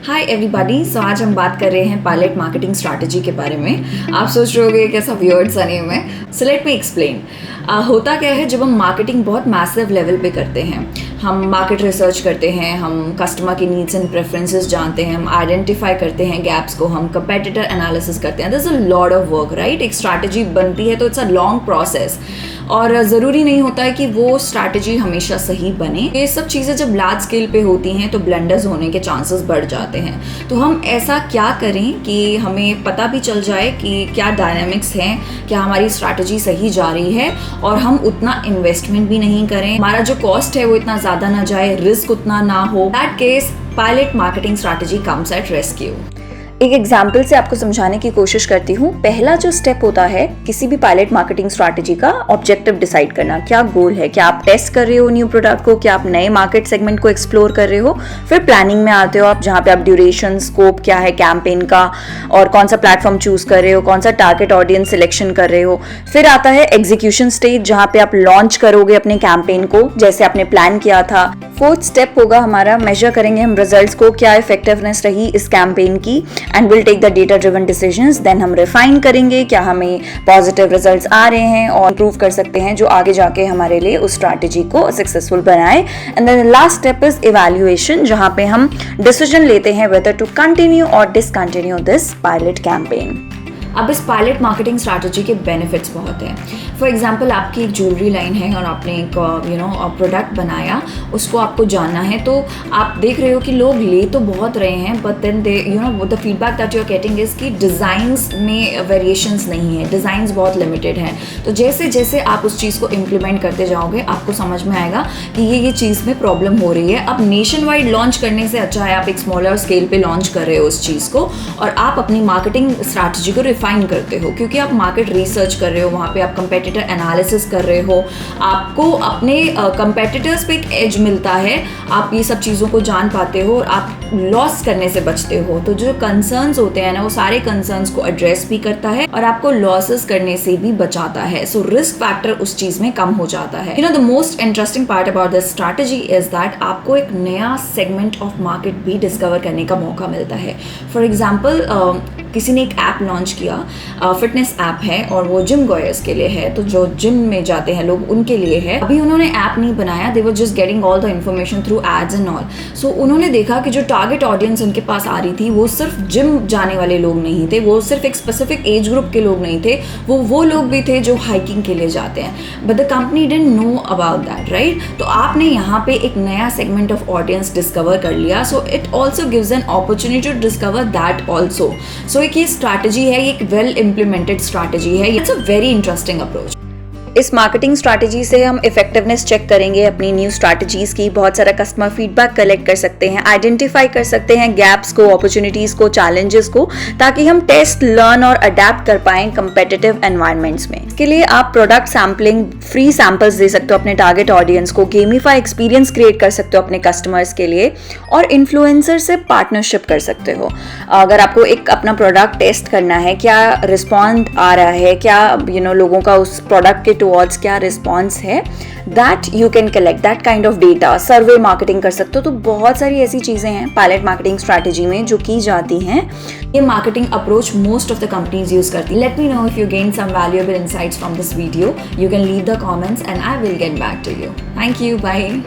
Hi everybody. सो आज हम बात कर रहे हैं पायलट मार्केटिंग स्ट्रैटेजी के बारे में। आप सोच रहे होगे कैसा वियर्ड सा नेम है। So let me explain. होता क्या है, जब हम मार्केटिंग बहुत मैसिव लेवल पे करते हैं, हम मार्केट रिसर्च करते हैं, हम कस्टमर की नीड्स एंड प्रेफरेंसेस जानते हैं, हम आइडेंटिफाई करते हैं गैप्स को, हम कंपेटिटर एनालिसिस करते हैं। This is a lot of work, right. एक स्ट्रैटेजी बनती है तो इट्स अ लॉन्ग प्रोसेस और ज़रूरी नहीं होता है कि वो स्ट्रैटेजी हमेशा सही बने। ये सब चीज़ें जब लार्ज स्केल पे होती हैं तो ब्लंडर्स होने के चांसेस बढ़ जाते हैं। तो हम ऐसा क्या करें कि हमें पता भी चल जाए कि क्या डायनामिक्स हैं, क्या हमारी स्ट्रैटेजी सही जा रही है और हम उतना इन्वेस्टमेंट भी नहीं करें, हमारा जो कॉस्ट है वो इतना ज़्यादा ना जाए, रिस्क उतना ना हो। That case pilot marketing strategy comes at rescue. एक एग्जाम्पल से आपको समझाने की कोशिश करती हूँ। पहला जो स्टेप होता है किसी भी पायलट मार्केटिंग स्ट्रैटेजी का, ऑब्जेक्टिव डिसाइड करना। क्या गोल है, क्या आप टेस्ट कर रहे हो न्यू प्रोडक्ट को, क्या आप नए मार्केट सेगमेंट को एक्सप्लोर कर रहे हो। फिर प्लानिंग में आते हो आप, जहाँ पे आप ड्यूरेशन, स्कोप क्या है कैंपेन का और कौन सा प्लेटफॉर्म चूज कर रहे हो, कौन सा टारगेट ऑडियंस सिलेक्शन कर रहे हो। फिर आता है एग्जीक्यूशन स्टेज, जहाँ पे आप लॉन्च करोगे अपने कैंपेन को जैसे आपने प्लान किया था। फोर्थ स्टेप होगा हमारा, मेजर करेंगे हम रिजल्ट्स को, क्या इफेक्टिवनेस रही इस कैंपेन की, and will take the data driven decisions. Then हम रिफाइन करेंगे क्या हमें पॉजिटिव रिजल्ट्स आ रहे हैं और इंप्रूव कर सकते हैं जो आगे जाके हमारे लिए उस स्ट्रैटेजी को सक्सेसफुल बनाए। And then last step is evaluation, जहां पे हम डिसीजन लेते हैं वेदर टू कंटिन्यू और डिसकंटिन्यू दिस पायलट कैंपेन। अब इस पायलट मार्केटिंग स्ट्रैटेजी के बेनिफिट्स बहुत हैं। फॉर एग्जांपल, आपकी एक ज्वेलरी लाइन है और आपने एक प्रोडक्ट बनाया, उसको आपको जानना है, तो आप देख रहे हो कि लोग ले तो बहुत रहे हैं, but then they the feedback that you are getting is कि डिज़ाइंस में वेरिएशंस नहीं है, डिज़ाइंस बहुत लिमिटेड हैं। तो जैसे जैसे आप उस चीज़ को इम्प्लीमेंट करते जाओगे आपको समझ में आएगा कि ये चीज़ में प्रॉब्लम हो रही है। अब नेशन वाइड लॉन्च करने से अच्छा है आप एक स्मॉलर स्केल पे लॉन्च कर रहे हो उस चीज़ को और आप अपनी मार्केटिंग स्ट्रैटेजी को रिफाइन करते हो, क्योंकि आप मार्केट रिसर्च कर रहे हो, वहाँ पे आप कंपेटिटर एनालिसिस कर रहे हो, आपको अपने कंपेटिटर्स पे एक एज मिलता है, आप ये सब चीज़ों को जान पाते हो और आप लॉस करने से बचते हो। तो जो कंसर्न्स होते हैं ना, वो सारे कंसर्न्स को एड्रेस भी करता है और आपको लॉसेस करने से भी बचाता है। सो रिस्क फैक्टर उस चीज़ में कम हो जाता है। The most interesting part about this strategy is that आपको एक नया सेगमेंट ऑफ मार्केट भी डिस्कवर करने का मौका मिलता है। फॉर एग्जाम्पल, किसी ने एक ऐप लॉन्च किया, फिटनेस ऐप है और वो जिम गोयर्स के लिए है, तो जो जिम में जाते हैं लोग उनके लिए है। अभी उन्होंने ऐप नहीं बनाया, they were just getting all the information through ads and all. So उन्होंने देखा कि जो टारगेट ऑडियंस उनके पास आ रही थी वो सिर्फ जिम जाने वाले लोग नहीं थे, वो सिर्फ एक स्पेसिफिक एज ग्रुप के लोग नहीं थे, वो लोग भी थे जो हाइकिंग के लिए जाते हैं। But the company didn't know about that, right. तो आपने यहाँ पे एक नया सेगमेंट ऑफ ऑडियंस डिस्कवर कर लिया। So it also gives an opportunity to discover that also. So एक ये स्ट्रैटेजी है, ये एक वेल इम्प्लीमेंटेड स्ट्रैटेजी है। It's a very interesting approach. इस मार्केटिंग स्ट्रैटेजी से हम इफेक्टिवनेस चेक करेंगे अपनी न्यू स्ट्रैटेजीज की, बहुत सारा कस्टमर फीडबैक कलेक्ट कर सकते हैं, आइडेंटिफाई कर सकते हैं गैप्स को, अपॉर्चुनिटीज को, चैलेंजेस को, ताकि हम टेस्ट, लर्न और अडेप्ट कर पाएं कंपेटिटिव एनवायरनमेंट्स में। इसके लिए आप प्रोडक्ट सैम्पलिंग, फ्री सैंपल्स दे सकते हो अपने टारगेट ऑडियंस को, गेमिफाई एक्सपीरियंस क्रिएट कर सकते हो अपने कस्टमर्स के लिए और इन्फ्लुएंसर से पार्टनरशिप कर सकते हो। अगर आपको एक अपना प्रोडक्ट टेस्ट करना है, क्या रिस्पॉन्ड आ रहा है, क्या लोगों का उस प्रोडक्ट के टुवर्ड्स क्या रिस्पॉन्स है, that you can collect that kind of data. Survey marketing कर सकते हो। तो बहुत सारी ऐसी चीजें हैं पायलट मार्केटिंग स्ट्रैटेजी में जो की जाती हैं। ये marketing approach most of the companies use करती हैं। Let me know if you gain some valuable insights from this video. You can leave the comments and I will get back to you. Thank you, bye.